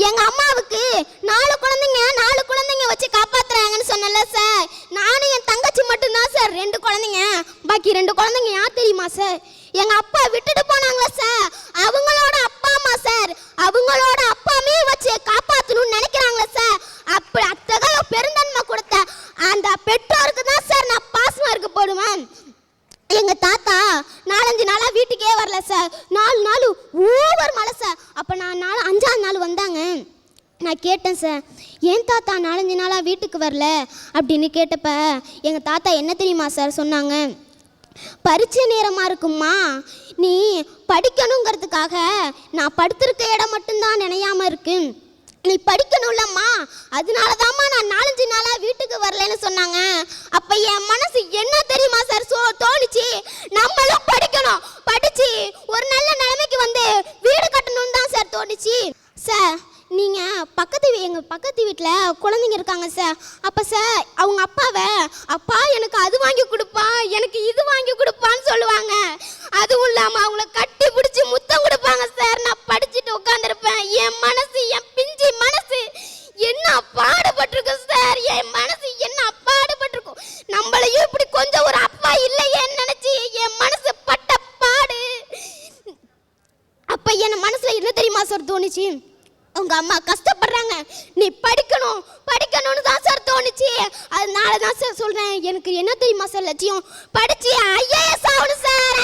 எங்க அம்மாவுக்கு 4 குழந்தைங்க வச்சு காப்பாத்துறாங்கன்னு சொன்னல சார். நானும் என் தங்கச்சி மட்டும்தான் சார் 2 குழந்தைங்க. பாக்கி 2 குழந்தைங்க யார் தெரியுமா சார்? எங்க அப்பா விட்டுட்டு போனாங்களா சார், அவங்களோட அப்பா அம்மா சார். அவங்களோட அப்பாமே வச்சு காப்பாற்றணும்னு நினைக்கிறாங்களா சார். அப்படி அத்தகைய பெருந்தன்மை கொடுத்த அந்த பெற்றோருக்கு தான் சார் நான் பாஸ் மார்க் போடுவேன். எங்க தாத்தா 4-5 நாளா வீட்டுக்கே வரல சார். 4 நாள் ஓவர் மழை சார். அப்போ நான் 5ஆவது நாள் வந்தாங்க. நான் கேட்டேன் சார், ஏன் தாத்தா 4-5 நாளாக வீட்டுக்கு வரல அப்படின்னு கேட்டப்ப எங்கள் தாத்தா என்ன தெரியுமா சார் சொன்னாங்க? பரீட்சை நேரமாக இருக்கும்மா, நீ படிக்கணுங்கிறதுக்காக நான் படுத்திருக்க இடம் மட்டும்தான் நினையாம இருக்கு, நீ படிக்கணும்லம்மா, அதனால தான்மா நான் 4-5 நாளாக வீட்டுக்கு வரலன்னு சொன்னாங்க. அப்போ என் மனசு என்ன தெரியுமா சார் தோணுச்சு? நம்மளும் படிக்கணும், படித்து ஒரு நல்ல நிலைமைக்கு வந்து வீடு கட்டணும்னு தான் சார் தோணுச்சு சார். நீங்கள் எங்கள் பக்கத்து வீட்டில் குழந்தைங்க இருக்காங்க சார். அப்போ சார் அவங்க அப்பாவை, அப்பா எனக்கு அது வாங்கி கொடுப்பா, எனக்கு இது வாங்கி கொடுப்பான்னு சொல்லுவாங்க. அதுவும் இல்லாமல் அவங்கள கட்டி பிடிச்சி முத்தம் கொடுப்பாங்க சார். நான் படிச்சுட்டு உட்காந்துருப்பேன். என் மனசு, என் பிஞ்சு மனசு என்ன பாடுபட்டிருக்கும் சார். என் மனசு என்ன பாடுபட்டிருக்கும். நம்மளையும் இப்படி கொஞ்சம் ஒரு அப்பா இல்லையேன்னு நினச்சி என் மனசு பட்ட பாடு. அப்போ என் மனசில் என்ன தெரியுமா சார் தோணுச்சு? உங்க அம்மா கஷ்டப்படுறாங்க, நீ படிக்கணும்னு தான் சார் தோணுச்சு. அதனால தான் சார் சொல்றேன். எனக்கு என்ன தெரியுமா சார் லட்சியம்? படிச்சு IAS ஆகணும் சார்.